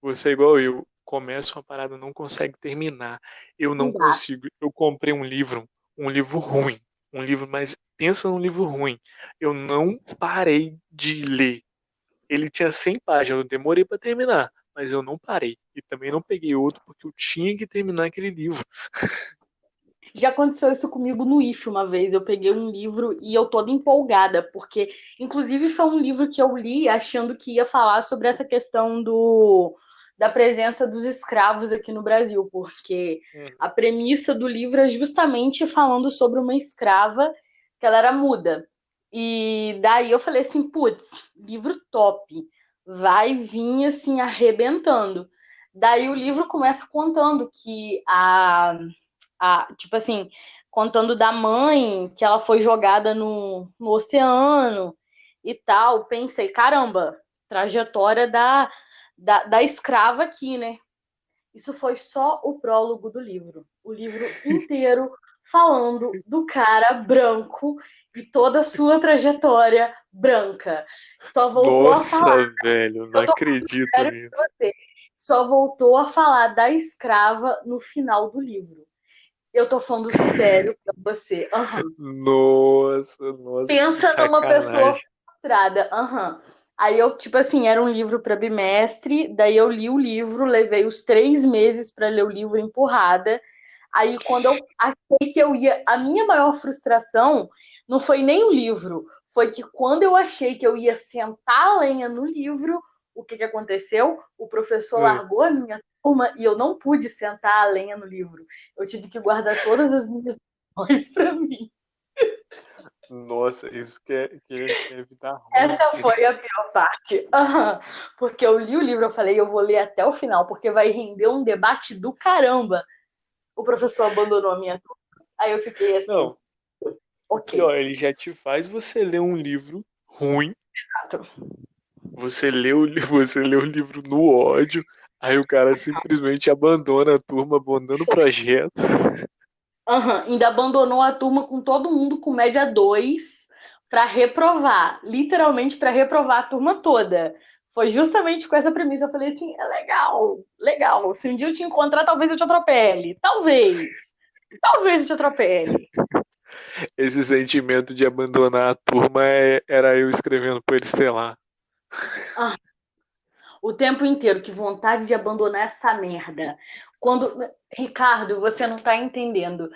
você é igual eu. Começa uma parada, não consegue terminar. Eu não Não dá. consigo. Eu comprei um livro ruim. Um livro, mas pensa num livro ruim. Eu não parei de ler. Ele tinha 100 páginas, eu demorei para terminar, mas eu não parei. E também não peguei outro porque eu tinha que terminar aquele livro. Já aconteceu isso comigo no IF uma vez. Eu peguei um livro e eu toda empolgada, porque, inclusive, foi um livro que eu li achando que ia falar sobre essa questão da presença dos escravos aqui no Brasil, porque Uhum. a premissa do livro é justamente falando sobre uma escrava que ela era muda. E daí eu falei assim, putz, livro top, vai vir assim arrebentando. Daí o livro começa contando que tipo assim, contando da mãe, que ela foi jogada no oceano e tal. Pensei, caramba, trajetória da escrava aqui, né? Isso foi só o prólogo do livro. O livro inteiro falando do cara branco e toda a sua trajetória branca. Só voltou a falar, Nossa, velho, não eu tô acredito sério nisso. com você, só voltou a falar da escrava no final do livro. Eu tô falando sério pra você. Aham. Nossa, nossa, que Pensa numa pessoa sacanagem. frustrada. Aham. Aí eu, tipo assim, era um livro para bimestre, daí eu li o livro, levei os 3 meses para ler o livro empurrada. Aí quando eu achei que eu ia. A minha maior frustração não foi nem o livro, foi que quando eu achei que eu ia sentar a lenha no livro, o que, que aconteceu? O professor É. largou a minha turma e eu não pude sentar a lenha no livro. Eu tive que guardar todas as minhas coisas para mim. Nossa, isso que é vida ruim. Essa foi a pior parte. Aham. Porque eu li o livro, eu falei, eu vou ler até o final, porque vai render um debate do caramba. O professor abandonou a minha turma. Aí eu fiquei assim, Não, o ok. pior, ele já te faz você ler um livro ruim. Exato. Você lê o livro no ódio. Aí o cara simplesmente abandona a turma, abandona o projeto. Aham. Ainda abandonou a turma com todo mundo com média 2 para reprovar. Literalmente para reprovar a turma toda. Foi justamente com essa premissa. Eu falei assim: é legal, legal. Se um dia eu te encontrar, talvez eu te atropele. Talvez. Talvez eu te atropele. Esse sentimento de abandonar a turma era eu escrevendo por Estelar. Ah, o tempo inteiro, que vontade de abandonar essa merda. Quando. Ricardo, você não tá entendendo.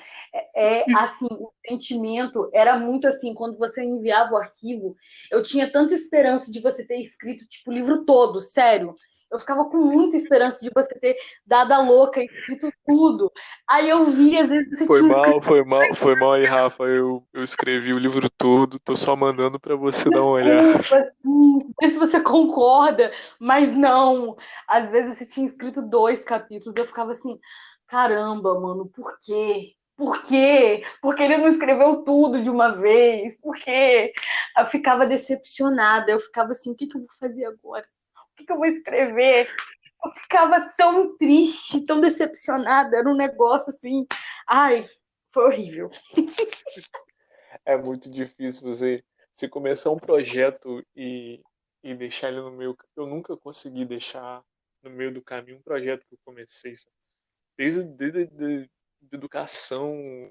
Assim, o sentimento era muito assim, quando você enviava o arquivo, eu tinha tanta esperança de você ter escrito, tipo, o livro todo, sério. Eu ficava com muita esperança de você ter dado a louca e escrito tudo. Aí eu vi, às vezes, você Foi tinha escrito mal, foi mal, foi mal aí, Rafa. Eu escrevi o livro todo, tô só mandando pra você dar uma olhada. desculpa, assim, não sei se você concorda, mas não. Às vezes você tinha escrito 2 capítulos, eu ficava assim, caramba, mano, por quê? Por quê? Porque ele não escreveu tudo de uma vez? Por quê? Eu ficava decepcionada, eu ficava assim, o que, que eu vou fazer agora? O que, que eu vou escrever? Eu ficava tão triste, tão decepcionada, era um negócio assim, ai, foi horrível. É muito difícil você começar um projeto e deixar ele no meio. Eu nunca consegui deixar no meio do caminho um projeto que eu comecei, sabe? Desde a educação,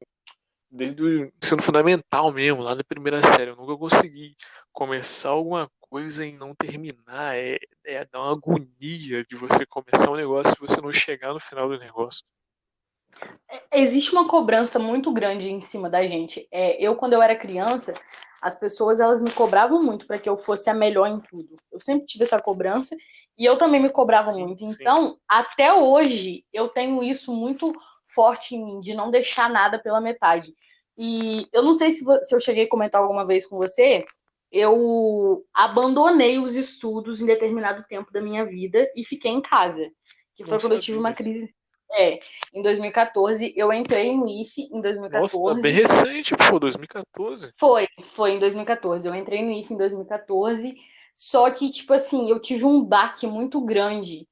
desde o ensino fundamental mesmo, lá da primeira série. Eu nunca consegui começar alguma coisa e não terminar. É dar uma agonia de você começar um negócio e você não chegar no final do negócio. Existe uma cobrança muito grande em cima da gente. Eu, quando eu era criança, as pessoas elas me cobravam muito para que eu fosse a melhor em tudo. Eu sempre tive essa cobrança e eu também me cobrava Sim, muito. sim. Então, até hoje, eu tenho isso muito forte em mim, de não deixar nada pela metade. E eu não sei se eu cheguei a comentar alguma vez com você, eu abandonei os estudos em determinado tempo da minha vida e fiquei em casa. Que Não foi quando eu tive uma sabia. crise. Em 2014, eu entrei no IFE em Nossa, tá bem 2014. recente, pô, 2014. Foi em 2014. Eu entrei no IFE em 2014. Só que, tipo assim, eu tive um baque muito grande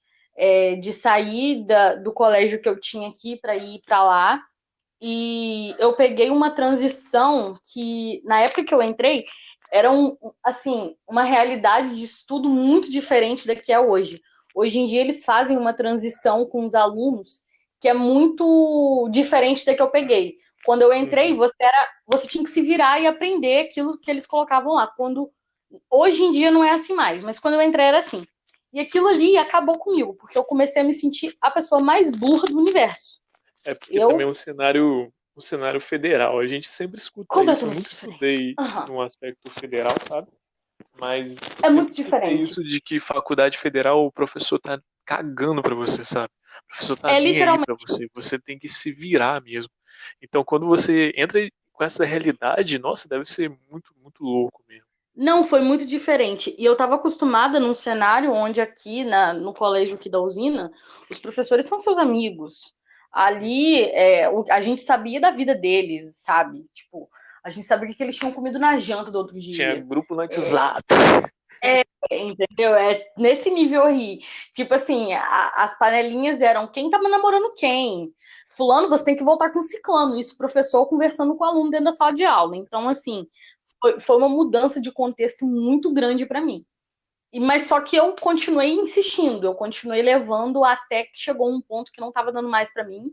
de sair do colégio que eu tinha aqui para ir para lá. E eu peguei uma transição que, na época que eu entrei, era assim, uma realidade de estudo muito diferente da que é hoje. Hoje em dia eles fazem uma transição com os alunos que é muito diferente da que eu peguei. Quando eu entrei, Uhum. você tinha que se virar e aprender aquilo que eles colocavam lá. Hoje em dia não é assim mais, mas quando eu entrei era assim. E aquilo ali acabou comigo, porque eu comecei a me sentir a pessoa mais burra do universo. É porque também Eu é um cenário federal. A gente sempre escuta isso. Eu completamente nunca diferente. estudei Uhum. num aspecto federal, sabe? Mas eu É muito sempre escutei diferente. isso de que faculdade federal o professor tá cagando pra você, sabe? O professor tá É nem aí pra literalmente. você. Você tem que se virar mesmo. Então, quando você entra com essa realidade, nossa, deve ser muito, muito louco mesmo. Não, foi muito diferente. E eu estava acostumada num cenário onde aqui no colégio aqui da usina, os professores são seus amigos. Ali, a gente sabia da vida deles, sabe? Tipo, a gente sabia o que eles tinham comido na janta do outro Tinha dia. grupo no WhatsApp. Entendeu? É nesse nível aí. Tipo assim, as panelinhas eram quem tava namorando quem. Fulano, você tem que voltar com ciclano. Isso, o professor conversando com o aluno dentro da sala de aula. Então, assim, foi uma mudança de contexto muito grande para mim. Mas só que eu continuei insistindo, eu continuei levando até que chegou um ponto que não estava dando mais para mim.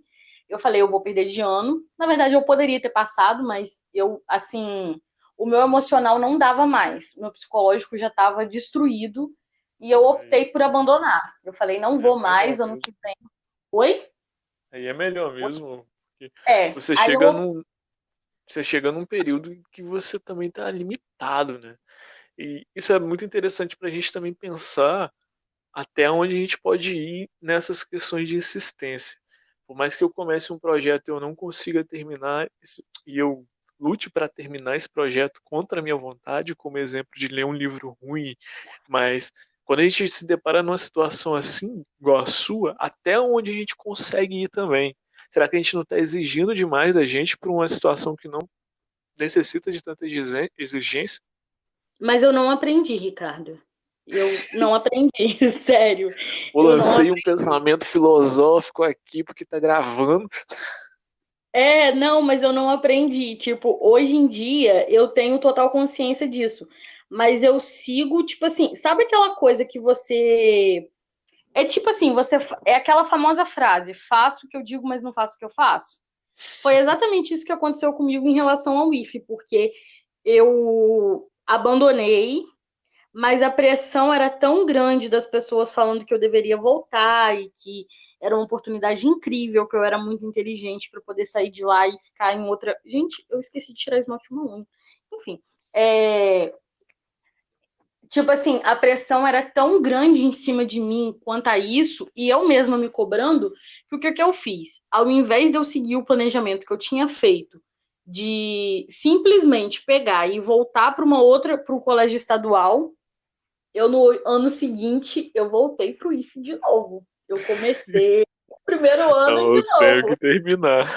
Eu falei, eu vou perder de ano. Na verdade, eu poderia ter passado, mas eu, assim, o meu emocional não dava mais. O meu psicológico já estava destruído e eu Aí, optei por abandonar. Eu falei, não aí é vou melhor mais, ano mesmo. que vem. Oi? Aí é melhor mesmo. Porque você Aí chega eu. num, você chega num período em que você também tá limitado, né? E isso é muito interessante para a gente também pensar até onde a gente pode ir nessas questões de insistência. Por mais que eu comece um projeto e eu não consiga terminar, e eu lute para terminar esse projeto contra a minha vontade, como exemplo de ler um livro ruim, mas quando a gente se depara numa situação assim, igual a sua, até onde a gente consegue ir também? Será que a gente não está exigindo demais da gente para uma situação que não necessita de tanta exigência? Mas eu não aprendi, Ricardo. Eu não aprendi, sério. Eu Eu não lancei um pensamento filosófico aqui porque tá gravando. Não, mas eu não aprendi. Tipo, hoje em dia eu tenho total consciência disso. Mas eu sigo, tipo assim, sabe aquela coisa que você. É tipo assim, é aquela famosa frase: faço o que eu digo, mas não faço o que eu faço. Foi exatamente isso que aconteceu comigo em relação ao IFE, porque eu abandonei, mas a pressão era tão grande das pessoas falando que eu deveria voltar e que era uma oportunidade incrível, que eu era muito inteligente para poder sair de lá e ficar em outra. Gente, eu esqueci de tirar esmalte no unha. Enfim, é... tipo assim, a pressão era tão grande em cima de mim quanto a isso, e eu mesma me cobrando, que o que eu fiz? Ao invés de eu seguir o planejamento que eu tinha feito, de simplesmente pegar e voltar para o colégio estadual, eu no ano seguinte eu voltei pro IF de novo. Eu comecei o primeiro ano Então de eu tenho novo, que terminar.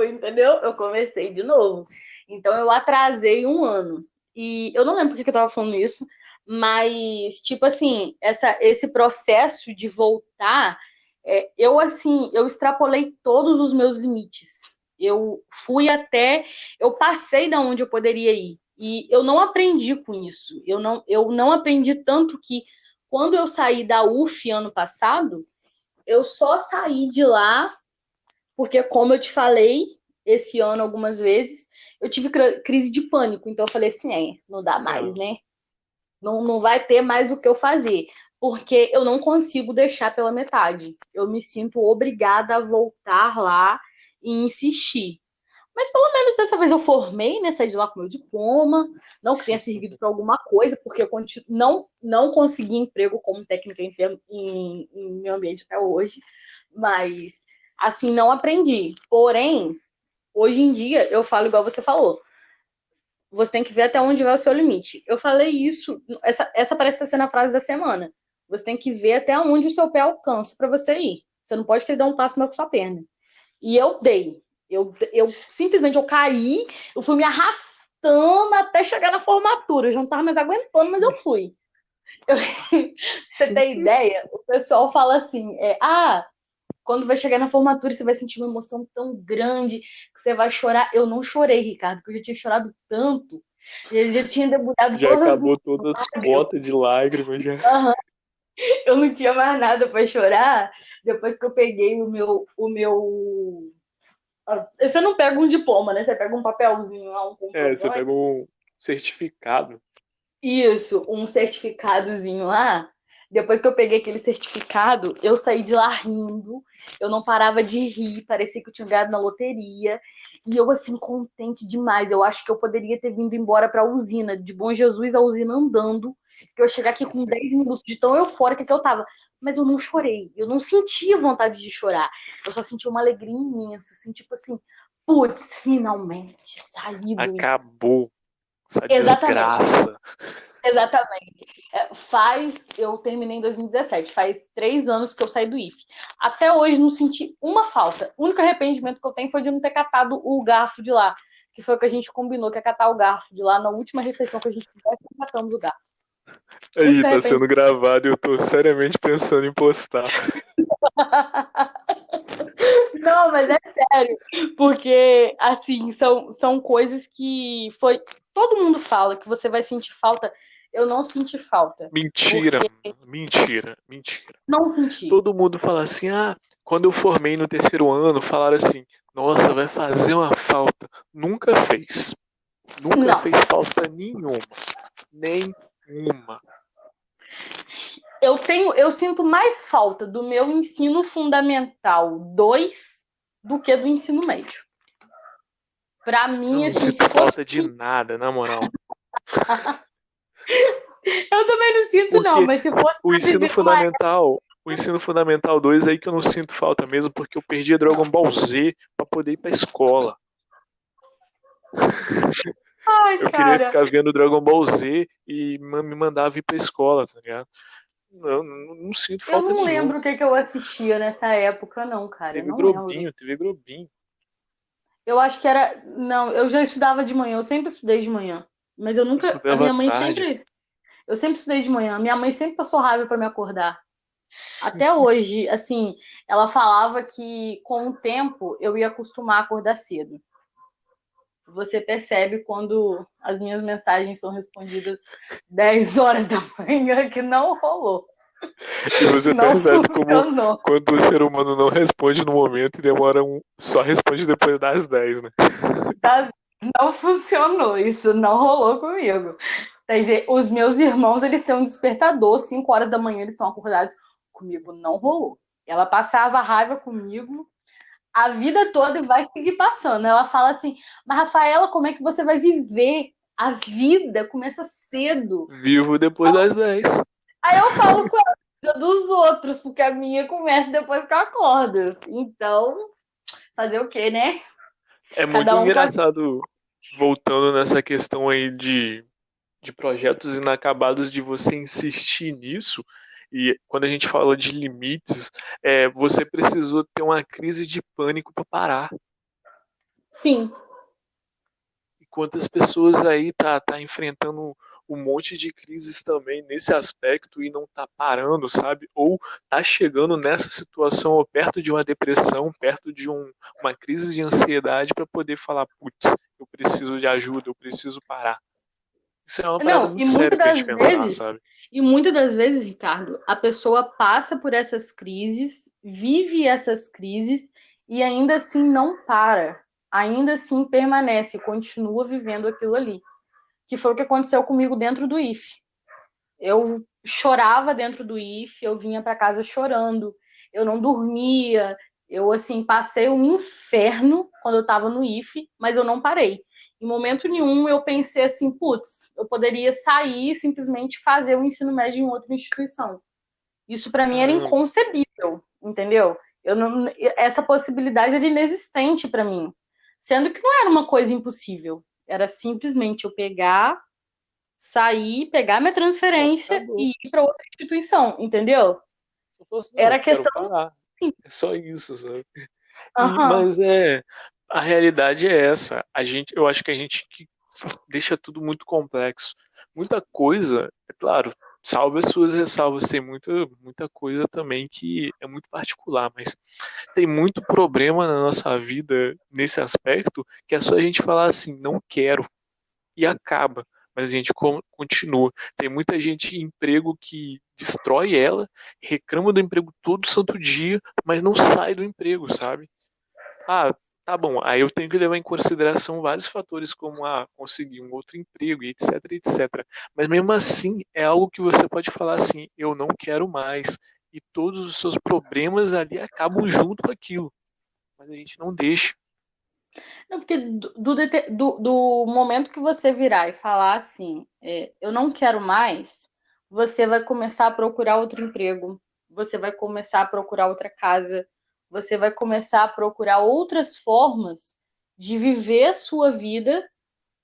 entendeu? Eu comecei de novo. Então eu atrasei um ano. E eu não lembro porque que eu tava falando isso, mas tipo assim, esse processo de voltar, eu assim, eu extrapolei todos os meus limites. Eu passei da onde eu poderia ir. E eu não aprendi com isso. Eu não aprendi tanto que quando eu saí da UF ano passado, eu só saí de lá porque, como eu te falei, esse ano algumas vezes, eu tive crise de pânico. Então eu falei assim, não dá mais, Ah, né? Não vai ter mais o que eu fazer. Porque eu não consigo deixar pela metade. Eu me sinto obrigada a voltar lá e insistir. Mas pelo menos dessa vez eu formei, né? Saí de lá com meu diploma. Não que tenha servido para alguma coisa, porque eu não consegui emprego como técnica em meio ambiente até hoje. Mas, assim, não aprendi. Porém, hoje em dia, eu falo igual você falou. Você tem que ver até onde vai o seu limite. Eu falei isso, essa parece ser a frase da semana. Você tem que ver até onde o seu pé alcança para você ir. Você não pode querer dar um passo maior que sua perna. E eu dei. Eu simplesmente eu caí, eu fui me arrastando até chegar na formatura. Eu já não tava mais aguentando, mas eu fui. Eu, você tem ideia? O pessoal fala assim: quando vai chegar na formatura, você vai sentir uma emoção tão grande que você vai chorar. Eu não chorei, Ricardo, porque eu já tinha chorado tanto. Eu já tinha debulhado já todas as acabou todas as cotas de lágrimas já. minhas. Eu não tinha mais nada para chorar depois que eu peguei o meu. Você não pega um diploma, né? Você pega um papelzinho lá, um Você comprovante. pega um certificado. Isso, um certificadozinho lá. Depois que eu peguei aquele certificado, eu saí de lá rindo. Eu não parava de rir, parecia que eu tinha ganhado na loteria. E eu, assim, contente demais. Eu acho que eu poderia ter vindo embora para a usina, de Bom Jesus à usina andando, que eu ia chegar aqui com 10 minutos de tão eufórica que eu tava. Mas eu não chorei, eu não sentia vontade de chorar. Eu só senti uma alegria imensa, assim, tipo assim, putz, finalmente saí do. Acabou essa Exatamente. desgraça. Exatamente. Eu terminei em 2017, faz 3 anos que eu saí do IF. Até hoje não senti uma falta. O único arrependimento que eu tenho foi de não ter catado o garfo de lá, que foi o que a gente combinou, que é catar o garfo de lá na última refeição que a gente fizesse, não catamos o garfo. O Aí único tá sendo arrependimento. gravado e eu tô seriamente pensando em postar. Não, mas é sério, porque assim, são coisas que foi. Todo mundo fala que você vai sentir falta. Eu não senti falta, Mentira, porque mentira, mentira. não senti. Todo mundo fala assim, quando eu formei no terceiro ano, falaram assim, nossa, vai fazer uma falta. Nunca fez. Nunca Não. fez falta nenhuma. Nenhuma. Eu sinto mais falta do meu ensino fundamental 2 do que do ensino médio. Pra Eu mim, não assim, sinto se fosse. falta de nada, na moral. Eu também não sinto, não, Porque mas se fosse o pra ensino viver uma. fundamental, o ensino fundamental 2 aí que eu não sinto falta mesmo, porque eu perdi a Dragon Não. Ball Z pra poder ir pra escola. Ai, Eu queria cara. ficar vendo Dragon Ball Z e me mandava ir pra escola, tá ligado? Não sinto Eu falta não nenhuma. lembro o que, que eu assistia nessa época, não, cara. TV Não lembro. Globinho, TV Globinho. Eu acho que era. Não, eu já estudava de manhã, eu sempre estudei de manhã. Mas eu Eu nunca. A estudava à minha mãe tarde. sempre. Eu sempre estudei de manhã. Minha mãe sempre passou raiva pra me acordar. Até hoje, assim, ela falava que com o tempo eu ia acostumar a acordar cedo. Você percebe quando as minhas mensagens são respondidas 10 horas da manhã que não rolou. E você Não percebe como funcionou. quando o ser humano não responde no momento e demora só responde depois das 10, né? Tá? Não funcionou. Isso não rolou comigo. Os meus irmãos, eles têm um despertador, 5 horas da manhã eles estão acordados. Comigo não rolou. Ela passava raiva comigo a vida toda e vai seguir passando. Ela fala assim, mas Rafaela, como é que você vai viver? A vida começa cedo. Vivo depois das 10. Aí eu falo com a vida dos outros, porque a minha começa depois que eu acordo. Então, fazer o quê, né? É muito Cada um com a... engraçado, voltando nessa questão aí de projetos inacabados, de você insistir nisso. E quando a gente fala de limites, você precisou ter uma crise de pânico para parar. Sim. E quantas pessoas aí tá enfrentando um monte de crises também nesse aspecto e não tá parando, sabe? Ou tá chegando nessa situação ou perto de uma depressão, perto de uma crise de ansiedade para poder falar, putz, eu preciso de ajuda, eu preciso parar. Isso é uma parada Não, muito séria pra gente pensar, sabe? e muitas das vezes, Ricardo, a pessoa passa por essas crises, vive essas crises e ainda assim não para. Ainda assim permanece, continua vivendo aquilo ali. Que foi o que aconteceu comigo dentro do IF. Eu chorava dentro do IF, eu vinha para casa chorando, eu não dormia, eu assim passei um inferno quando eu estava no IF, mas eu não parei. Em momento nenhum eu pensei assim, putz, eu poderia sair e simplesmente fazer o ensino médio em outra instituição. Isso para mim era Caramba. inconcebível, entendeu? Eu não, essa possibilidade era inexistente para mim, sendo que não era uma coisa impossível. Era simplesmente eu pegar, sair, pegar minha Pronto, transferência acabou. e ir para outra instituição, entendeu? Se eu fosse, não, Era eu quero questão. parar. É só isso, sabe? Aham. Mas a realidade é essa. Eu acho que a gente que deixa tudo muito complexo. Muita coisa, é claro, salve as suas ressalvas, tem muita coisa também que é muito particular, mas tem muito problema na nossa vida nesse aspecto que é só a gente falar assim, não quero, e acaba. Mas a gente continua. Tem muita gente em emprego que destrói ela, reclama do emprego todo santo dia, mas não sai do emprego, sabe? Ah, tá bom, aí eu tenho que levar em consideração vários fatores como conseguir um outro emprego, e etc, etc. Mas mesmo assim, é algo que você pode falar assim, eu não quero mais. E todos os seus problemas ali acabam junto com aquilo. Mas a gente não deixa. Não, porque do momento que você virar e falar assim, eu não quero mais, você vai começar a procurar outro emprego, você vai começar a procurar outra casa, você vai começar a procurar outras formas de viver a sua vida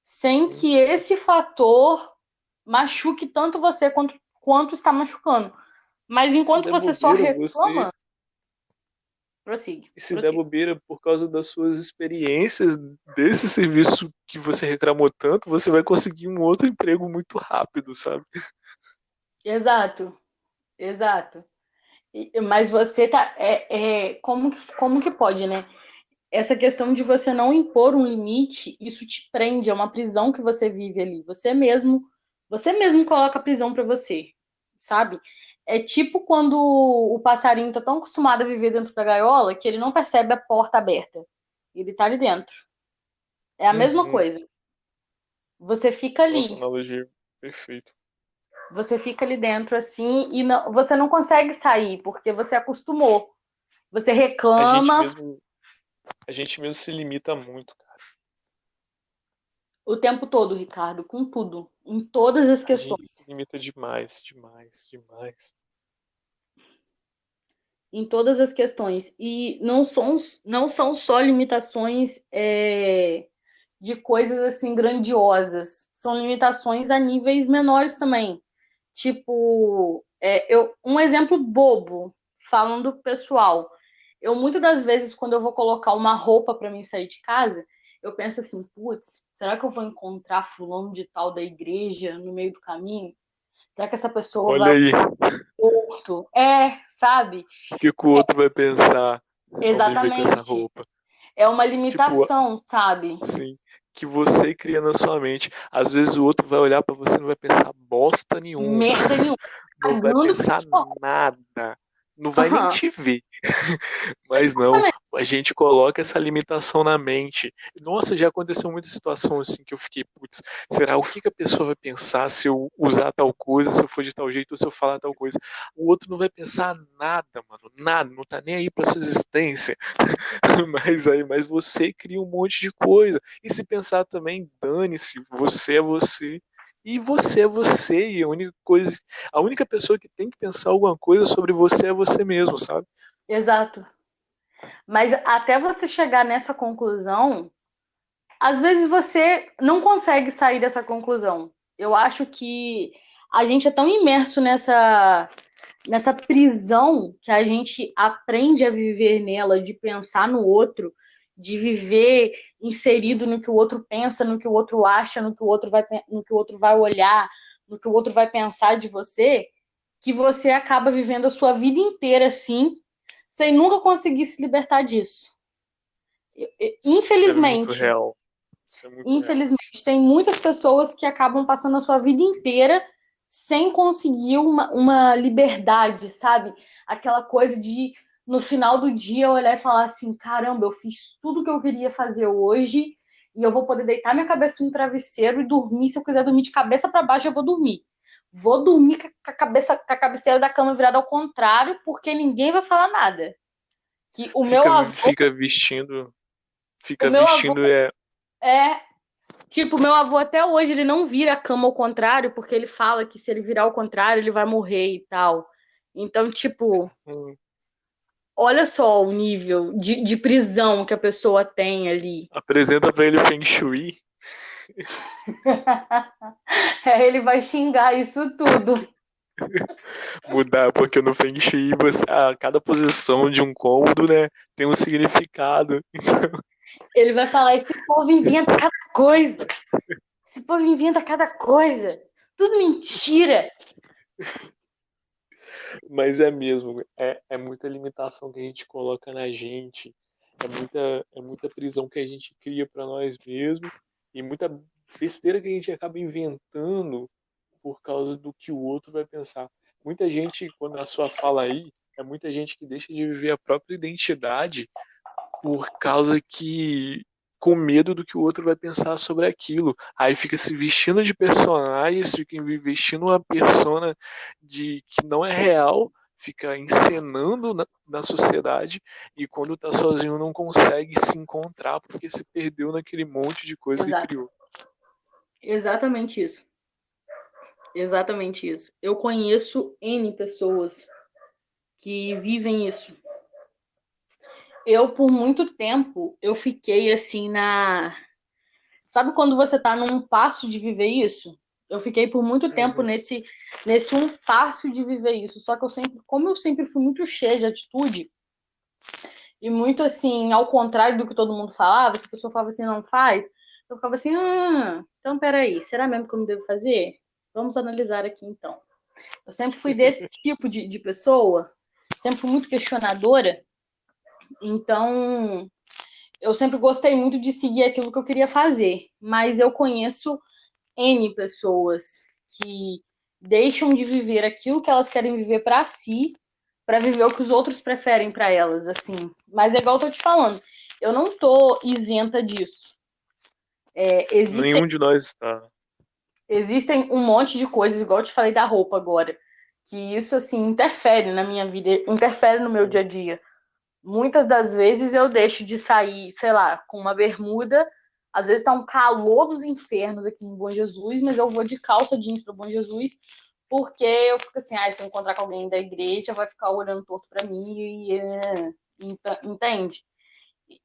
sem Sim, que sim. esse fator machuque tanto você quanto está machucando. Mas E se enquanto der você só bobeira, você. reclama, prossiga, E se der prossiga. bobeira por causa das suas experiências desse serviço que você reclamou tanto, você vai conseguir um outro emprego muito rápido, sabe? Exato, exato. Mas você tá. Como que pode, né? Essa questão de você não impor um limite, isso te prende, é uma prisão que você vive ali. Você mesmo coloca a prisão pra você, sabe? É tipo quando o passarinho tá tão acostumado a viver dentro da gaiola que ele não percebe a porta aberta. Ele tá ali dentro. É a mesma Uhum. coisa. Você fica Nossa, ali. analogia perfeita. Você fica ali dentro assim e você não consegue sair porque você acostumou. Você A gente reclama mesmo, a gente mesmo se limita muito, cara. o tempo todo, Ricardo, com tudo, em todas as A gente se questões. limita demais, demais, demais. Em todas as questões. E não são só limitações de coisas assim grandiosas, são limitações a níveis menores também. Tipo, um exemplo bobo, falando pessoal. Eu, muitas das vezes, quando eu vou colocar uma roupa para mim sair de casa, eu penso assim, putz, será que eu vou encontrar fulano de tal da igreja no meio do caminho? Será que essa pessoa Olha vai aí, curto? Sabe? o que que o outro vai pensar ao me ver com essa Exatamente. roupa? É uma Tipo, limitação, sabe? assim, que você cria na sua mente. Às vezes o outro vai olhar pra você e não vai pensar bosta nenhuma. Merda nenhuma. Não vai Cagando pra pensar te falar. nada. Não vai nem Aham. te ver. Mas não, a gente coloca essa limitação na mente. Nossa, já aconteceu muita situação assim que eu fiquei, putz, será o que que a pessoa vai pensar se eu usar tal coisa, se eu for de tal jeito ou se eu falar tal coisa? O outro não vai pensar nada, mano, nada, não tá nem aí pra sua existência. Mas você cria um monte de coisa. E se pensar também, dane-se, você é você. E você é você, e a única pessoa que tem que pensar alguma coisa sobre você é você mesmo, sabe? Exato. Mas até você chegar nessa conclusão, às vezes você não consegue sair dessa conclusão. Eu acho que a gente é tão imerso nessa prisão que a gente aprende a viver nela, de pensar no outro, de viver inserido no que o outro pensa, no que o outro acha, no que o outro vai olhar, no que o outro vai pensar de você, que você acaba vivendo a sua vida inteira assim, sem nunca conseguir se libertar disso. Isso é muito Infelizmente, real. Isso é muito real. infelizmente, tem muitas pessoas que acabam passando a sua vida inteira sem conseguir uma liberdade, sabe? Aquela coisa de, no final do dia, olhar e falar assim: caramba, eu fiz tudo que eu queria fazer hoje e eu vou poder deitar minha cabeça no travesseiro e dormir. Se eu quiser dormir de cabeça para baixo, eu vou dormir. Vou dormir com a cabeceira da cama virada ao contrário, porque ninguém vai falar nada. Que o meu Fica, avô, fica vestindo, o fica meu avô vestindo é é Tipo, meu avô até hoje ele não vira a cama ao contrário, porque ele fala que se ele virar ao contrário, ele vai morrer e tal. Então, tipo, um, olha só o nível de prisão que a pessoa tem ali. apresenta pra ele o Feng Shui. Ele vai xingar isso tudo. Mudar, porque no Feng Shui cada posição de um cômodo, né, tem um significado. Ele vai falar: esse povo inventa cada coisa. Esse povo inventa cada coisa. Tudo mentira. Mas é mesmo, é muita limitação que a gente coloca na gente, é muita prisão que a gente cria para nós mesmos e muita besteira que a gente acaba inventando por causa do que o outro vai pensar. muita gente, quando a sua fala aí, é muita gente que deixa de viver a própria identidade por causa que com medo do que o outro vai pensar sobre aquilo. Aí fica se vestindo de personagens, fica vestindo uma persona de que não é real, fica encenando na sociedade e quando tá sozinho não consegue se encontrar porque se perdeu naquele monte de coisa que Exato. criou. Exatamente isso. Exatamente isso. Eu conheço N pessoas que vivem isso. Eu, por muito tempo, eu fiquei assim na. Sabe quando você tá num passo de viver isso? Eu fiquei por muito tempo Uhum. nesse um passo de viver isso. Só que eu sempre, como eu sempre fui muito cheia de atitude, e muito assim, ao contrário do que todo mundo falava, se a pessoa falava assim, não faz, eu ficava assim, então peraí, será mesmo que eu não devo fazer? Vamos analisar aqui então. Eu sempre fui desse tipo de pessoa, sempre fui muito questionadora, então eu sempre gostei muito de seguir aquilo que eu queria fazer, mas eu conheço N pessoas que deixam de viver aquilo que elas querem viver para si, para viver o que os outros preferem para elas, assim. Mas é igual eu tô te falando, eu não tô isenta disso. Existem, Nenhum de nós está. existem um monte de coisas, igual eu te falei da roupa agora, que isso, assim, interfere na minha vida, interfere no meu dia a dia. Muitas das vezes eu deixo de sair, sei lá, com uma bermuda. Às vezes tá um calor dos infernos aqui em Bom Jesus, mas eu vou de calça jeans para Bom Jesus, porque eu fico assim, se eu encontrar com alguém da igreja, vai ficar olhando torto para mim entende?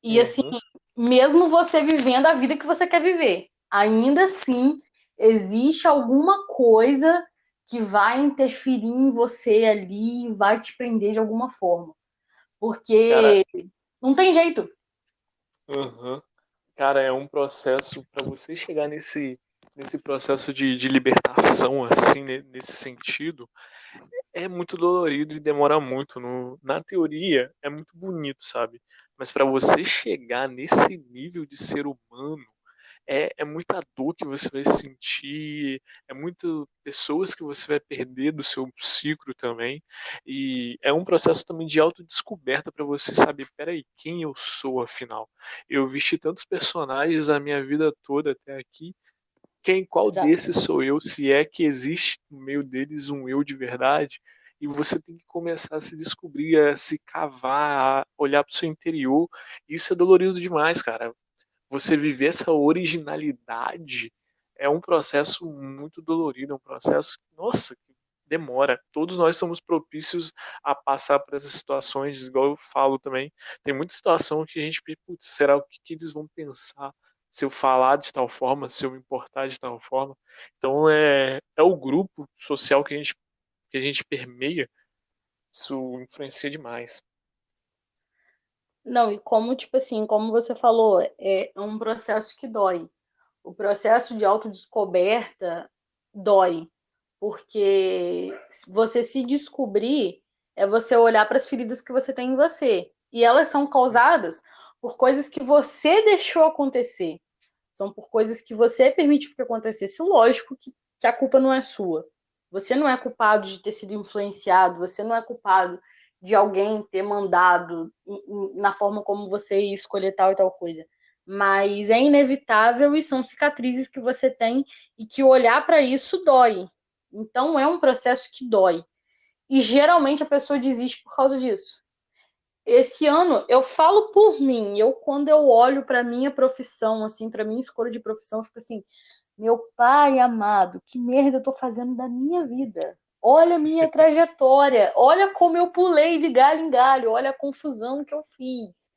E assim, Uhum. mesmo você vivendo a vida que você quer viver, ainda assim existe alguma coisa que vai interferir em você ali, vai te prender de alguma forma. Cara, Porque não tem jeito. uhum. Cara, é um processo para você chegar nesse processo de libertação, assim, nesse sentido, é muito dolorido e demora muito. Na teoria, é muito bonito, sabe? Mas para você chegar nesse nível de ser humano, é muita dor que você vai sentir, é muitas pessoas que você vai perder do seu ciclo também. E é um processo também de autodescoberta para você saber, peraí, quem eu sou afinal? Eu vesti tantos personagens a minha vida toda até aqui. Qual Exato. desses sou eu? Se é que existe no meio deles um eu de verdade? E você tem que começar a se descobrir, a se cavar, a olhar para o seu interior. Isso é dolorido demais, cara. Você viver essa originalidade é um processo muito dolorido, é um processo, nossa, que demora. Todos nós somos propícios a passar por essas situações, igual eu falo também. Tem muita situação que a gente, putz, será o que, que eles vão pensar se eu falar de tal forma, se eu me importar de tal forma? Então é o grupo social que a gente permeia, isso influencia demais. Não, e como, tipo assim, como você falou, é um processo que dói. O processo de autodescoberta dói, porque você se descobrir é você olhar para as feridas que você tem em você. E elas são causadas por coisas que você deixou acontecer. São por coisas que você permitiu que acontecesse. Lógico que a culpa não é sua. Você não é culpado de ter sido influenciado, você não é culpado de alguém ter mandado na forma como você ia escolher tal e tal coisa. Mas é inevitável e são cicatrizes que você tem e que olhar para isso dói. Então é um processo que dói. E geralmente a pessoa desiste por causa disso. Esse ano eu falo por mim, eu quando eu olho para minha profissão, assim, para minha escolha de profissão, eu fico assim, meu pai amado, que merda eu tô fazendo da minha vida? Olha a minha trajetória, olha como eu pulei de galho em galho, olha a confusão que eu fiz.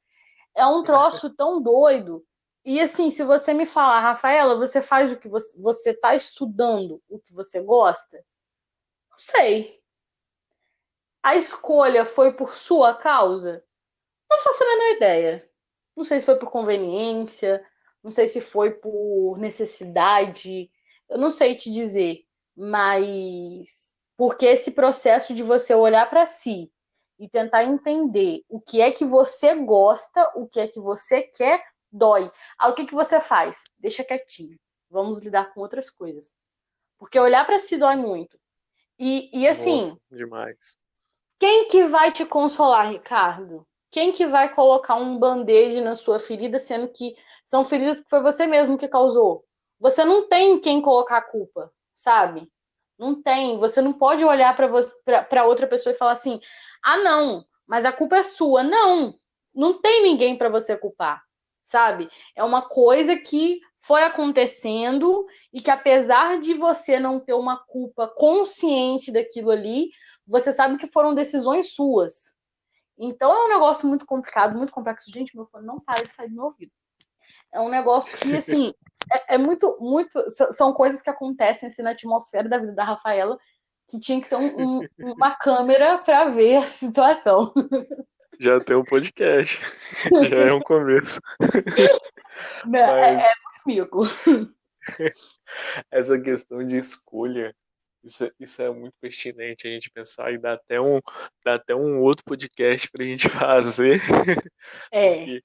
É um troço tão doido. E assim, se você me falar, Rafaela, você faz o que você tá estudando, o que você gosta? Não sei. A escolha foi por sua causa? Não faço a menor ideia. Não sei se foi por conveniência, não sei se foi por necessidade, eu não sei te dizer, mas porque esse processo de você olhar para si e tentar entender o que é que você gosta, o que é que você quer, dói. Aí o que que você faz? Deixa quietinho. Vamos lidar com outras coisas. Porque olhar para si dói muito. E assim, Nossa, demais. quem que vai te consolar, Ricardo? Quem que vai colocar um band-aid na sua ferida, sendo que são feridas que foi você mesmo que causou? Você não tem quem colocar a culpa, sabe? Não tem. Você não pode olhar para outra pessoa e falar assim: "Ah, não, mas a culpa é sua". Não. Não tem ninguém para você culpar, sabe? É uma coisa que foi acontecendo e que apesar de você não ter uma culpa consciente daquilo ali, você sabe que foram decisões suas. Então é um negócio muito complicado, muito complexo. Gente, meu fone não para de sair do meu ouvido. É um negócio que, assim, é muito, muito. São coisas que acontecem assim, na atmosfera da vida da Rafaela, que tinha que ter uma câmera para ver a situação. Já tem um podcast. Já é um começo. É Mas comigo. essa questão de escolha, isso é muito pertinente a gente pensar e dá até um outro podcast pra gente fazer, É, porque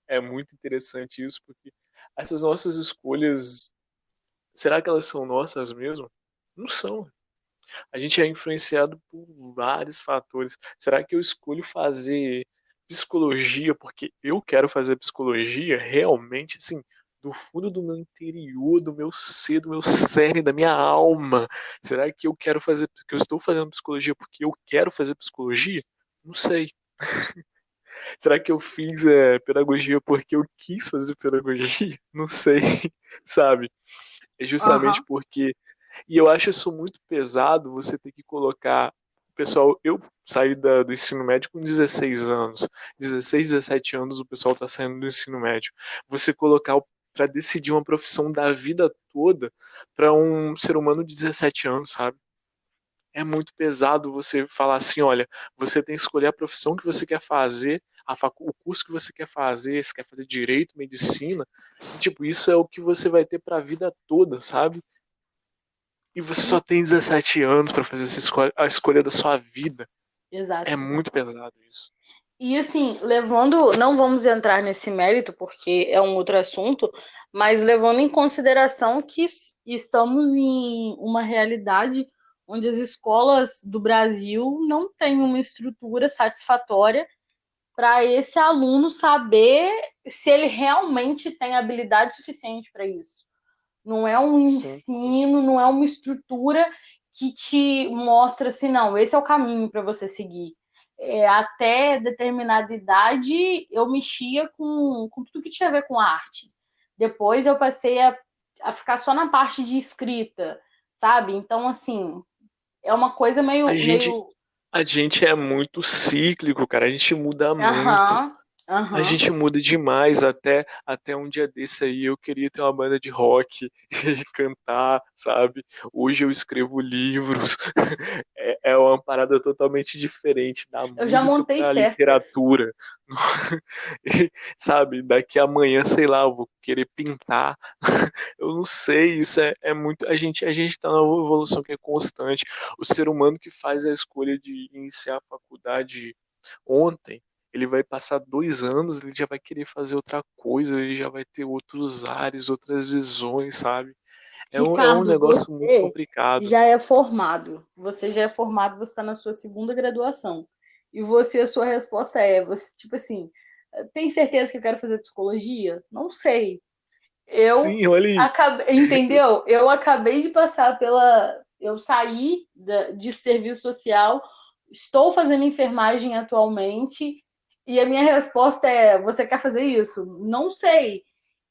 é muito interessante isso, porque essas nossas escolhas, será que elas são nossas mesmo? Não são. A gente é influenciado por vários fatores. Será que eu escolho fazer psicologia porque eu quero fazer psicologia realmente, assim, do fundo do meu interior, do meu ser, do meu cerne, da minha alma? Será que eu quero fazer, que eu estou fazendo psicologia porque eu quero fazer psicologia? Não sei. Será que eu fiz pedagogia porque eu quis fazer pedagogia? Não sei, sabe? É justamente aham, porque e eu acho isso muito pesado você ter que colocar. Pessoal, eu saí do ensino médio com 16 anos. 16, 17 anos o pessoal está saindo do ensino médio. Você colocar para decidir uma profissão da vida toda para um ser humano de 17 anos, sabe? É muito pesado você falar assim, olha, você tem que escolher a profissão que você quer fazer, o curso que você quer fazer, se quer fazer direito, medicina, e, tipo, isso é o que você vai ter para a vida toda, sabe? E você sim, só tem 17 anos para fazer a escolha da sua vida. É exato. muito pesado isso. E assim, levando, não vamos entrar nesse mérito porque é um outro assunto, mas levando em consideração que estamos em uma realidade onde as escolas do Brasil não têm uma estrutura satisfatória para esse aluno saber se ele realmente tem habilidade suficiente para isso. Não é um Sim, sim. ensino, não é uma estrutura que te mostra assim, não, esse é o caminho para você seguir. Até determinada idade, eu mexia com tudo que tinha a ver com arte. Depois eu passei a ficar só na parte de escrita, sabe? Então, assim, é uma coisa A meio, gente, meio... a gente é muito cíclico, cara. A gente muda muito. Aham, A aham. gente muda demais, até um dia desse aí eu queria ter uma banda de rock e cantar, sabe? Hoje eu escrevo livros. É uma parada totalmente diferente da Eu já música montei para a festa. literatura. E, sabe? Daqui amanhã, sei lá, eu vou querer pintar. Eu não sei, isso é muito. A gente tá numa evolução que é constante. O ser humano que faz a escolha de iniciar a faculdade ontem, ele vai passar 2 anos, ele já vai querer fazer outra coisa, ele já vai ter outros ares, outras visões, sabe? É um Ricardo, negócio muito você complicado. já é formado. Você já é formado, você está na sua segunda graduação. E você, a sua resposta é, você, tipo assim, tem certeza que eu quero fazer psicologia? Não sei. Eu Sim, olha aí. acabei, entendeu? Eu acabei de passar pela. Eu saí de serviço social, estou fazendo enfermagem atualmente, e a minha resposta é: você quer fazer isso? Não sei.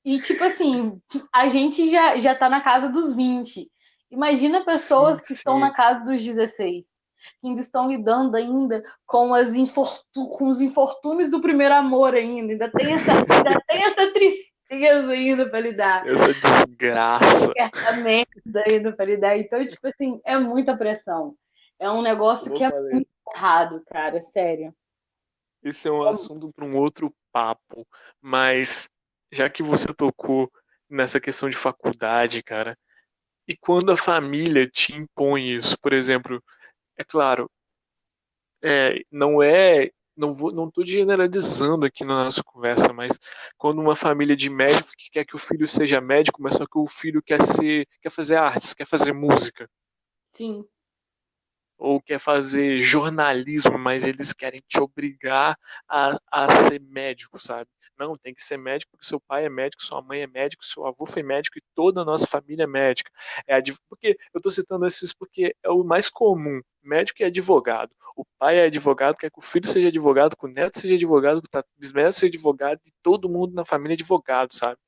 E, tipo assim, a gente já tá na casa dos 20. Imagina Sim, pessoas que estão na sim. casa dos 16, que ainda estão lidando ainda com, com os infortúnios do primeiro amor ainda. Ainda tem essa tristeza ainda para lidar. Essa desgraça. Essa merda ainda para lidar. Então, tipo assim, é muita pressão. É um negócio Como eu que é falei, muito errado, cara, sério. esse é um assunto para um outro papo, mas já que você tocou nessa questão de faculdade, cara, e quando a família te impõe isso, por exemplo, é claro, não é, não estou generalizando aqui na nossa conversa, mas quando uma família de médico que quer que o filho seja médico, mas só que o filho quer fazer artes, quer fazer música, Sim. ou quer fazer jornalismo, mas eles querem te obrigar a ser médico, sabe? Não, tem que ser médico porque seu pai é médico, sua mãe é médico, seu avô foi médico e toda a nossa família é médica. Porque eu estou citando esses porque é o mais comum. Médico e advogado. O pai é advogado, quer que o filho seja advogado, que o neto seja advogado, que o bisneto seja advogado e todo mundo na família é advogado, sabe?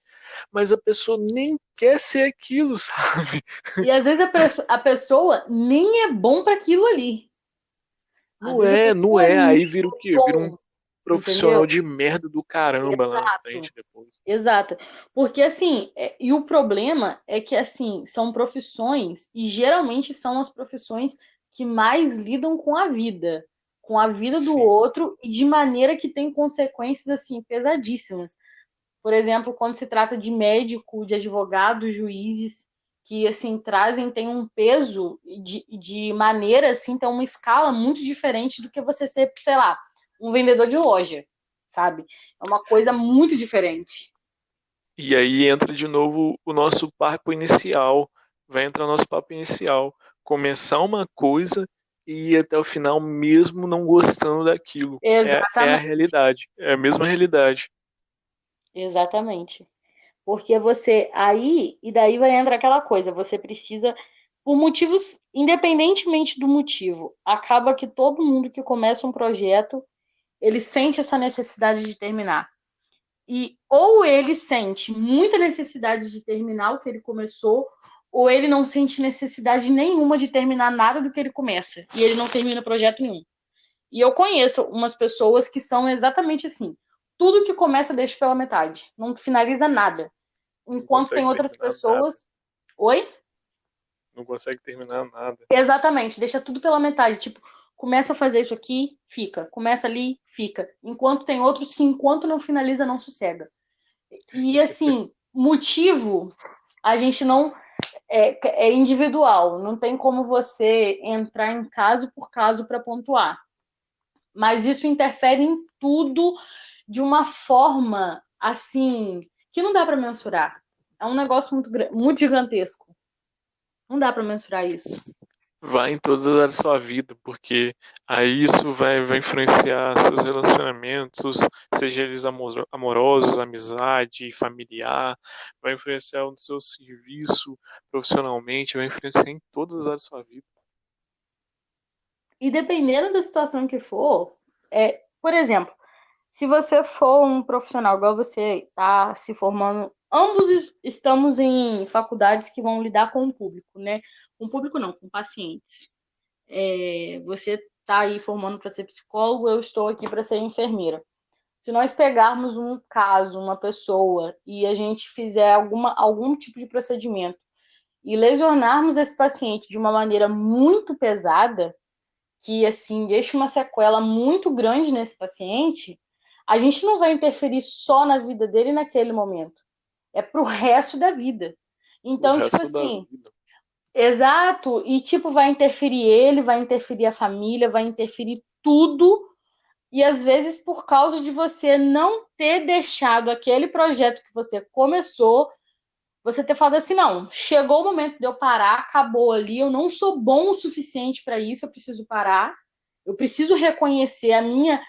Mas a pessoa nem quer ser aquilo, sabe? E às vezes a pessoa nem é bom para aquilo ali. Às Não vezes a é, não pessoa é. nem Aí vira o é quê? Vira um bom, entendeu? profissional de merda do caramba lá na Exato. frente depois. Exato. Porque assim, e o problema é que assim, são profissões e geralmente são as profissões que mais lidam com a vida do Sim, outro e de maneira que tem consequências assim pesadíssimas. Por exemplo, quando se trata de médico, de advogado, juízes que assim trazem tem um peso de maneira assim, tem uma escala muito diferente do que você ser, sei lá, um vendedor de loja, sabe? É uma coisa muito diferente. e aí entra de novo o nosso papo inicial. Vai entrar o nosso papo inicial. Começar uma coisa e ir até o final mesmo não gostando daquilo. É a Exatamente, realidade. É a mesma realidade. exatamente. Porque você aí, e daí vai entrar aquela coisa, você precisa, por motivos, independentemente do motivo, acaba que todo mundo que começa um projeto, ele sente essa necessidade de terminar. E ou ele sente muita necessidade de terminar o que ele começou, ou ele não sente necessidade nenhuma de terminar nada do que ele começa. E ele não termina projeto nenhum. E eu conheço umas pessoas que são exatamente assim. Tudo que começa deixa pela metade, não finaliza nada. Não Enquanto tem consegue outras terminar nada. pessoas. Oi? Não consegue terminar nada. Exatamente, deixa tudo pela metade. Tipo, começa a fazer isso aqui, fica. Começa ali, fica. Enquanto tem outros que, enquanto não finaliza, não sossega. E assim, motivo, a gente não. É individual. Não tem como você entrar em caso por caso para pontuar. Mas isso interfere em tudo de uma forma assim que não dá para mensurar. É um negócio muito gigantesco. Não dá para mensurar isso. Vai em todas as áreas da sua vida, porque aí isso vai influenciar seus relacionamentos, seja eles amorosos, amizade, familiar, vai influenciar o seu serviço profissionalmente, vai influenciar em todas as áreas da sua vida. E dependendo da situação que for, por exemplo, se você for um profissional igual você está se formando, ambos estamos em faculdades que vão lidar com o público, né? Com o público não, com pacientes. Você está aí formando para ser psicólogo, eu estou aqui para ser enfermeira. Se nós pegarmos um caso, uma pessoa, e a gente fizer algum tipo de procedimento e lesionarmos esse paciente de uma maneira muito pesada, que assim deixa uma sequela muito grande nesse paciente, a gente não vai interferir só na vida dele naquele momento. É pro resto da vida. O Então, tipo resto da assim, vida. exato, e tipo, vai interferir ele, vai interferir a família, vai interferir tudo. E às vezes, por causa de você não ter deixado aquele projeto que você começou, você ter falado assim: não, chegou o momento de eu parar, acabou ali, eu não sou bom o suficiente para isso, eu preciso parar. Eu preciso reconhecer a minha,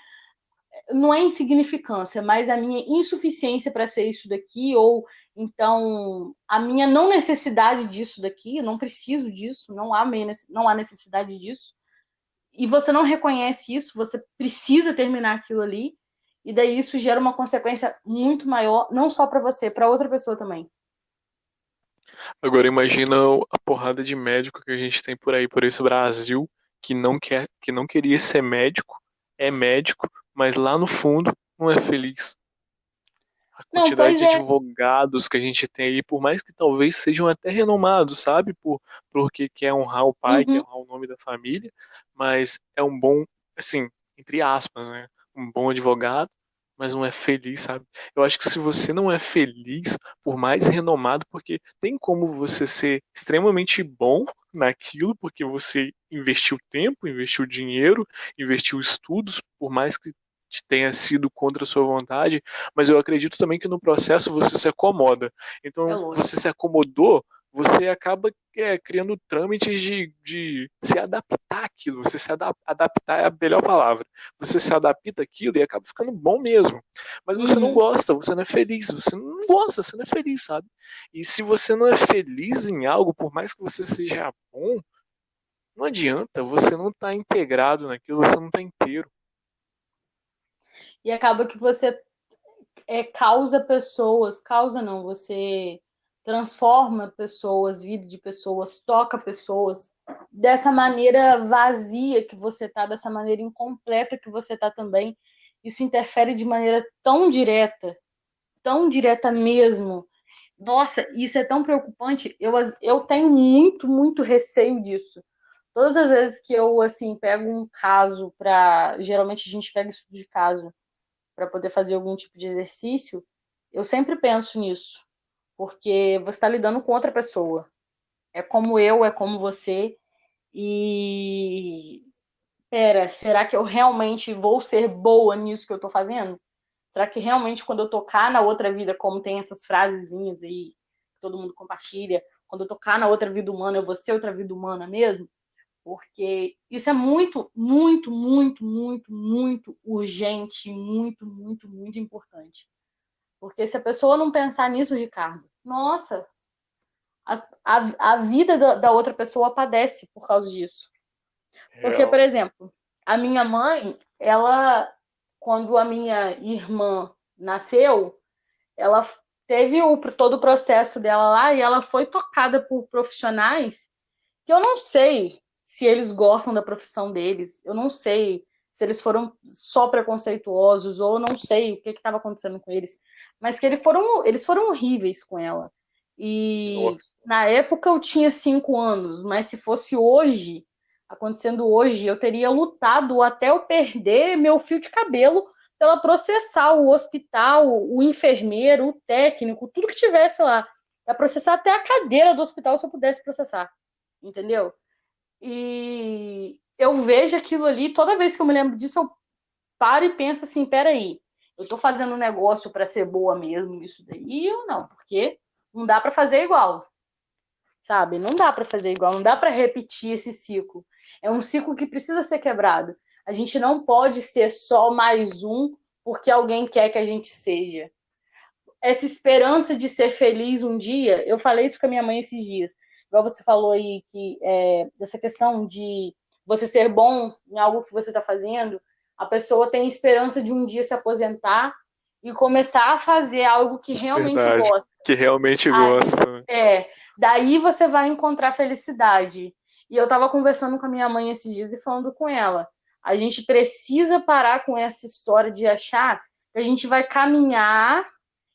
não é insignificância, mas a minha insuficiência para ser isso daqui, ou então a minha não necessidade disso daqui, eu não preciso disso, não há necessidade disso. E você não reconhece isso, você precisa terminar aquilo ali, e daí isso gera uma consequência muito maior, não só para você, para outra pessoa também. Agora imagina a porrada de médico que a gente tem por aí, por esse Brasil, que não queria ser médico, é médico, mas lá no fundo não é feliz. A Não, quantidade pois de é. advogados que a gente tem aí, por mais que talvez sejam até renomados, sabe? Porque quer honrar o pai, quer Uhum. honrar o nome da família, mas é um bom, assim, entre aspas, né? Um bom advogado, mas não é feliz, sabe? Eu acho que se você não é feliz, por mais renomado, porque tem como você ser extremamente bom naquilo, porque você investiu tempo, investiu dinheiro, investiu estudos, por mais que tenha sido contra a sua vontade, mas eu acredito também que no processo você se acomoda. É Então, você lógico. se acomodou, você acaba criando trâmites de se adaptar àquilo. Você se adaptar é a melhor palavra. Você se adapta àquilo e acaba ficando bom mesmo. Mas você não Uhum. gosta, você não é feliz, você não gosta, você não é feliz, sabe? E se você não é feliz em algo, por mais que você seja bom, não adianta, você não está integrado naquilo, você não está inteiro. E acaba que você causa pessoas, causa não, você transforma pessoas, vida de pessoas, toca pessoas dessa maneira vazia que você tá, dessa maneira incompleta que você tá também. Isso interfere de maneira tão direta mesmo. Nossa, isso é tão preocupante. Eu tenho muito, muito receio disso. Todas as vezes que eu assim pego um caso para, geralmente a gente pega estudo de caso para poder fazer algum tipo de exercício, eu sempre penso nisso, porque você está lidando com outra pessoa. É como eu, é como você. E pera, será que eu realmente vou ser boa nisso que eu estou fazendo? Será que realmente quando eu tocar na outra vida, como tem essas frasezinhas aí que todo mundo compartilha, quando eu tocar na outra vida humana, eu vou ser outra vida humana mesmo? Porque isso é muito, muito, muito, muito, muito urgente, muito, muito, muito importante. Porque se a pessoa não pensar nisso, Ricardo, nossa, a vida da outra pessoa padece por causa disso. Porque, por Real. exemplo, a minha mãe, ela, quando a minha irmã nasceu, ela teve todo o processo dela lá e ela foi tocada por profissionais que eu não sei se eles gostam da profissão deles, eu não sei se eles foram só preconceituosos ou não sei o que estava acontecendo com eles, mas que eles foram horríveis com ela. E Nossa. na época eu tinha 5 anos, mas se fosse hoje, acontecendo hoje, eu teria lutado até eu perder meu fio de cabelo para processar o hospital, o enfermeiro, o técnico, tudo que tivesse lá. Para processar até a cadeira do hospital se eu pudesse processar. Entendeu? E eu vejo aquilo ali, toda vez que eu me lembro disso, eu paro e penso assim: peraí, eu tô fazendo um negócio para ser boa mesmo, isso daí ou não? Porque não dá para fazer igual, sabe? Não dá para fazer igual, não dá para repetir esse ciclo. É um ciclo que precisa ser quebrado. A gente não pode ser só mais um porque alguém quer que a gente seja. Essa esperança de ser feliz um dia, eu falei isso com a minha mãe esses dias. Igual você falou aí, que dessa questão de você ser bom em algo que você está fazendo, a pessoa tem esperança de um dia se aposentar e começar a fazer algo que realmente Verdade. gosta. Que realmente Ah, gosta, né? daí você vai encontrar felicidade. E eu estava conversando com a minha mãe esses dias e falando com ela. A gente precisa parar com essa história de achar que a gente vai caminhar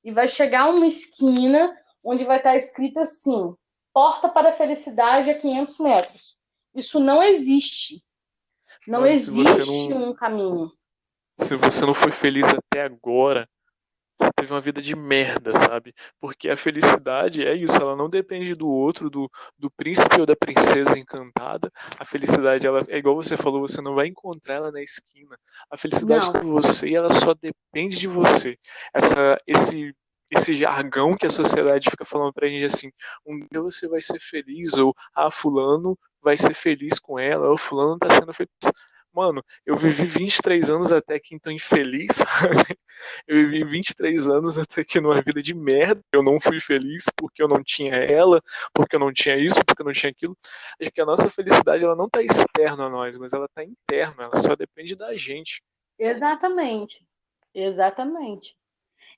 e vai chegar a uma esquina onde vai estar escrito assim: porta para a felicidade a 500 metros. Isso não existe. Não Mano, existe um caminho. se você não foi feliz até agora, você teve uma vida de merda, sabe? Porque a felicidade é isso, ela não depende do outro, do príncipe ou da princesa encantada. A felicidade, ela é igual você falou, você não vai encontrar ela na esquina. A felicidade Não, está em você e ela só depende de você. Esse jargão que a sociedade fica falando pra gente assim, um dia você vai ser feliz, ou fulano vai ser feliz com ela, ou fulano tá sendo feliz. Mano, eu vivi 23 anos até que então infeliz, sabe? Eu vivi 23 anos até que numa vida de merda. Eu não fui feliz porque eu não tinha ela, porque eu não tinha isso, porque eu não tinha aquilo. Acho que a nossa felicidade ela não está externa a nós, mas ela está interna. Ela só depende da gente. exatamente. Exatamente.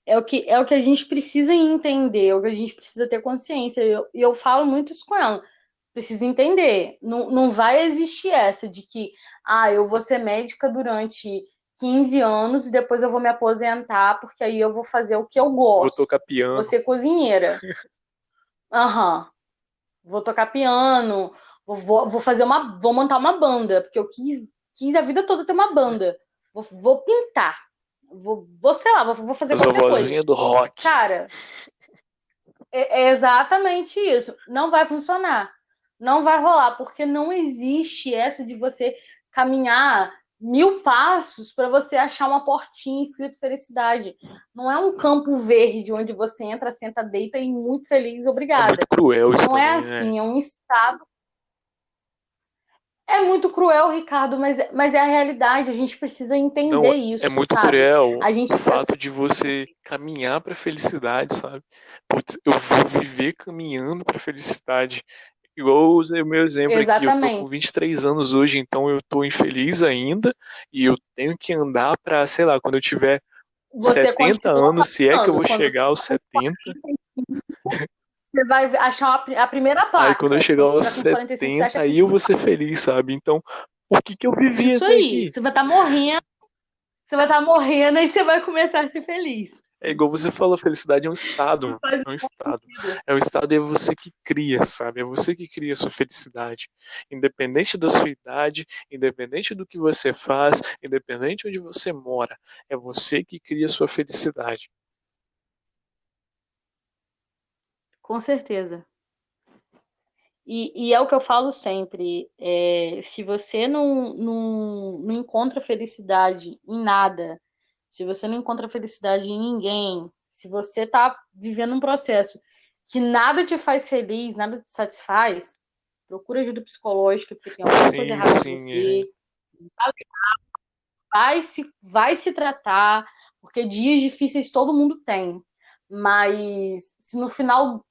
É o que a gente precisa entender, é o que a gente precisa ter consciência. E eu falo muito isso com ela. Precisa entender. Não, não vai existir essa de que eu vou ser médica durante 15 anos e depois eu vou me aposentar, porque aí eu vou fazer o que eu Vou gosto. tocar Vou piano. ser cozinheira. Aham. Vou tocar piano, vou fazer vou montar uma banda, porque eu quis a vida toda ter uma banda. Vou pintar. Sei lá, vou fazer As qualquer coisa. vovozinhas do rock. Cara, é exatamente isso. Não vai funcionar. Não vai rolar, porque não existe essa de você caminhar. 1000 passos para você achar uma portinha escrito felicidade. Não é um campo verde onde você entra, senta, deita e muito feliz, É muito obrigada. cruel isso Não é também, né? assim, é um estado. É muito cruel, Ricardo, mas é a realidade. A gente precisa Não, entender é isso, muito sabe? cruel A o gente fato de você caminhar para a felicidade, sabe? Putz, eu vou viver caminhando para a felicidade. Igual eu usei o meu exemplo aqui, eu tô com exatamente. 23 anos hoje, então eu tô infeliz ainda e eu tenho que andar para, sei lá, quando eu tiver Você 70 continua anos, se é que eu caminhando. vou Quando você chegar aos tiver com 70, 45, você vai achar a primeira aí quando eu placa. chegar Quando você aos tiver com 45, você acha 70, a aí eu vou ser feliz, sabe? Então, o que que eu vivi isso até aí. aqui? Você vai estar morrendo e você vai começar a ser feliz. É igual você falou, a felicidade é um estado. Faz É um muito estado. sentido. É um estado e é você que cria, sabe? É você que cria a sua felicidade. Independente da sua idade, independente do que você faz, independente onde você mora, é você que cria a sua felicidade. Com certeza. E é o que eu falo sempre: se você não encontra felicidade em nada, se você não encontra felicidade em ninguém, se você tá vivendo um processo que nada te faz feliz, nada te satisfaz, procura ajuda psicológica, porque tem alguma coisa Sim, errada com sim, é. você. Vai se tratar, porque dias difíceis todo mundo tem. Mas se no final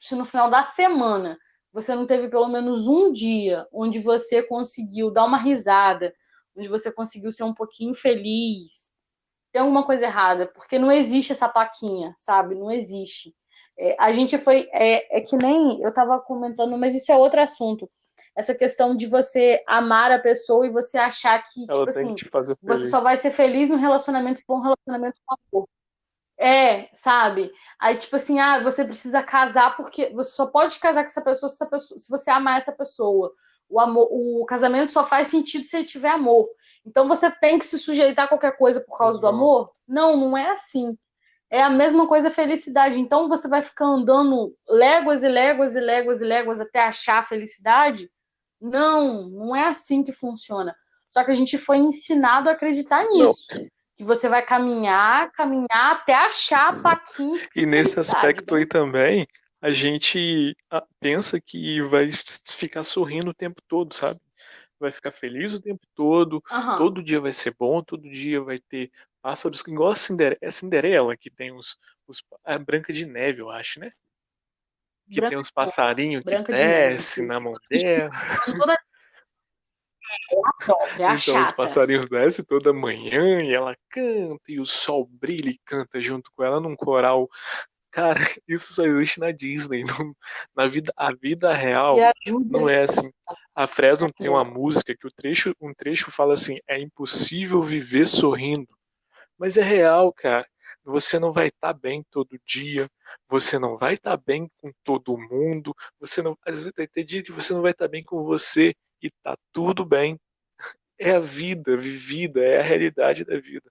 da semana você não teve pelo menos um dia onde você conseguiu dar uma risada, onde você conseguiu ser um pouquinho feliz, tem alguma coisa errada, porque não existe essa plaquinha, sabe? Não existe. A gente foi. É que nem eu tava comentando, mas isso é outro assunto. Essa questão de você amar a pessoa e você achar que, Ela tipo tem que assim, te fazer você só feliz. vai ser feliz no relacionamento se for um relacionamento com amor. Sabe? Aí, tipo assim, você precisa casar porque você só pode casar com se você amar essa pessoa. O casamento só faz sentido se ele tiver amor. Então você tem que se sujeitar a qualquer coisa por causa do Não. amor? Não, não é assim. É a mesma coisa a felicidade. Então você vai ficar andando léguas e léguas e léguas e léguas até achar a felicidade? Não, não é assim que funciona. Só que a gente foi ensinado a acreditar Não. nisso. Que você vai caminhar, caminhar até achar a plaquinha E escrito nesse felicidade. aspecto aí Não. também, a gente pensa que vai ficar sorrindo o tempo todo, sabe? Vai ficar feliz o tempo Aham. todo dia vai ser bom, todo dia vai ter pássaros, igual a Cinderela, é a Cinderela que tem a Branca de Neve, eu acho, né? Que tem Branca uns de neve. passarinhos que Branca de neve. desce na mão dela. Toda própria, a Então os chata. passarinhos descem toda manhã e ela canta e o sol brilha e canta junto com ela num coral. Cara, isso só existe na Disney. Na vida, a vida Que real ajuda não é assim. A Fresno tem uma ela. música que um trecho fala assim: é impossível viver sorrindo. Mas é real, cara. Você não vai estar bem todo dia, você não vai estar bem com todo mundo, você não, às vezes vai ter dia que você não vai estar bem com você e tá tudo bem. É a vida vivida, é a realidade da vida.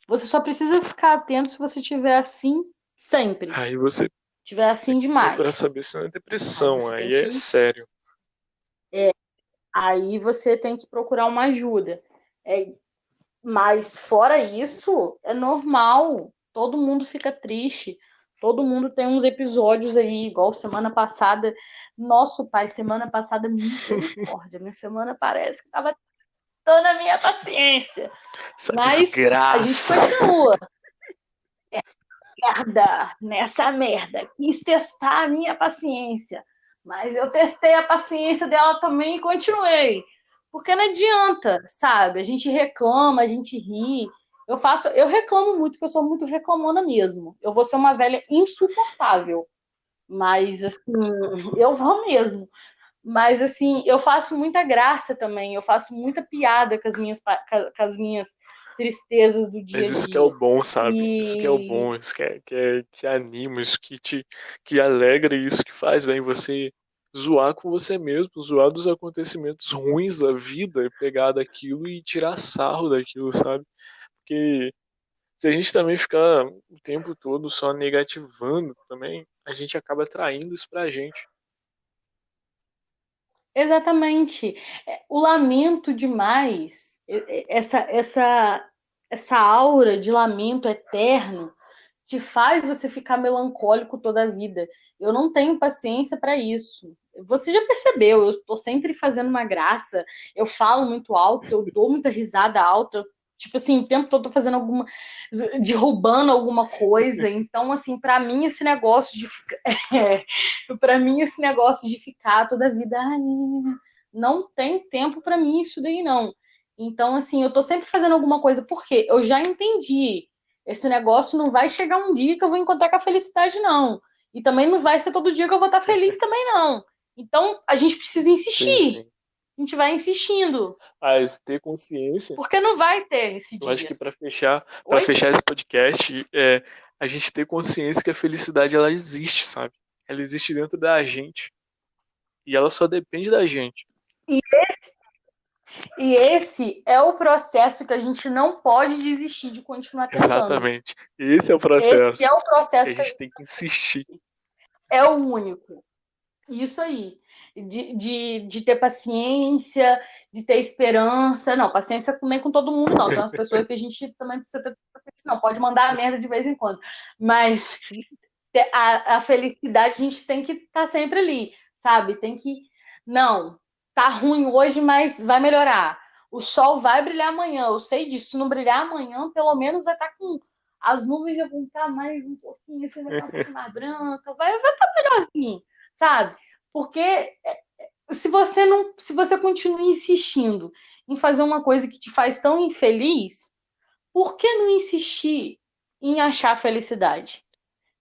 Você só precisa ficar atento se você estiver assim sempre. Aí você Estiver tem assim que procurar demais. saber se não é Aí depressão, você tem aí é que. sério. é, Aí você tem que procurar uma ajuda. É, mas fora isso, é normal. Todo mundo fica triste. Todo mundo tem uns episódios aí, igual semana passada. Nosso pai, semana passada, misericórdia. Minha semana parece que tava toda a minha paciência. Essa Mas a gente desgraça. continua. Merda, nessa merda. Quis testar a minha paciência. Mas eu testei a paciência dela também e continuei. Porque não adianta, sabe? A gente reclama, a gente ri. Eu reclamo muito, porque eu sou muito reclamona mesmo. Eu vou ser uma velha insuportável. Mas, assim, eu vou mesmo. Mas, assim, eu faço muita graça também. Eu faço muita piada com as minhas tristezas do dia Mas a isso que é o dia. bom, sabe? Isso que é o E bom, isso que anima, isso que alegra, isso que faz bem você zoar com você mesmo, zoar dos acontecimentos ruins da vida, pegar daquilo e tirar sarro daquilo, sabe? Porque se a gente também ficar o tempo todo só negativando também, a gente acaba traindo isso pra gente. Exatamente. O lamento demais, essa aura de lamento eterno te faz você ficar melancólico toda a vida. Eu não tenho paciência para isso. Você já percebeu, eu estou sempre fazendo uma graça, eu falo muito alto, eu dou muita risada alta, tipo assim, o tempo todo tô fazendo alguma, derrubando alguma coisa. Então, assim, para mim esse negócio de ficar, para mim esse negócio de ficar toda a vida, ai, não tem tempo para mim isso daí não. Então, assim, eu tô sempre fazendo alguma coisa, porque eu já entendi. Esse negócio não vai chegar um dia que eu vou encontrar com a felicidade, não. E também não vai ser todo dia que eu vou estar feliz também, não. Então, a gente precisa Sim, insistir. sim. A gente vai insistindo. Mas ter consciência, Porque não vai ter esse eu acho que dia. para Oi? fechar esse podcast, a gente ter consciência que a felicidade ela existe, sabe? Ela existe dentro da gente e ela só depende da gente. E, e esse é o processo que a gente não pode desistir de continuar tentando. Exatamente. Esse é o Esse é processo o que a processo que gente tem que insistir. é o único. Isso aí. De ter paciência, de ter esperança. Não, paciência nem com todo mundo, não. Tem umas pessoas que a gente também precisa ter paciência, não. Pode mandar a merda de vez em quando. Mas a felicidade a gente tem que estar sempre ali, sabe? Tem que. Não, tá ruim hoje, mas vai melhorar. O sol vai brilhar amanhã, eu sei disso. Se não brilhar amanhã, pelo menos vai estar com. As nuvens já vão estar mais um pouquinho, assim, vai estar um pouquinho mais branca, vai estar melhorzinho, sabe? Porque se você continua insistindo em fazer uma coisa que te faz tão infeliz, por que não insistir em achar felicidade?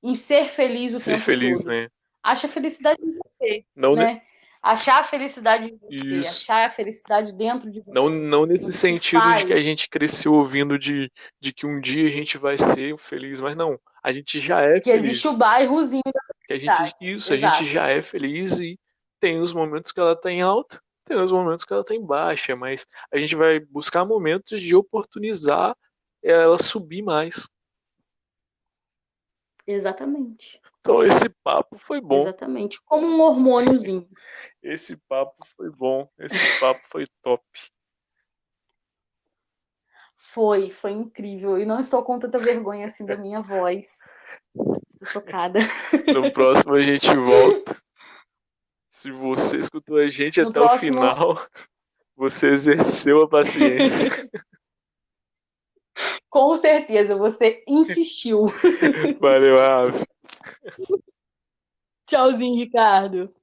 Em ser feliz o Ser tempo feliz, todo? né? Acha a felicidade em você, Não, né? Achar a felicidade em você, isso. achar a felicidade dentro de Não, você, não nesse no que te sentido de que a faz, gente cresceu ouvindo de que um dia a gente vai ser feliz, mas não, a gente já é que existe o feliz. bairrozinho da Que felicidade. a gente Exato. já é feliz e tem os momentos que ela tá em alta, tem os momentos que ela tá em baixa, mas a gente vai buscar momentos de oportunizar ela subir mais. Exatamente. Então esse papo foi bom, Exatamente. Como um hormôniozinho. esse papo foi bom, esse papo foi top. Foi incrível. E não estou com tanta vergonha assim da minha voz. Estou chocada. No próximo a gente volta. Se você escutou a gente No até o próximo, final, você exerceu a paciência. com certeza, você insistiu. Valeu, Ave. Tchauzinho, Ricardo.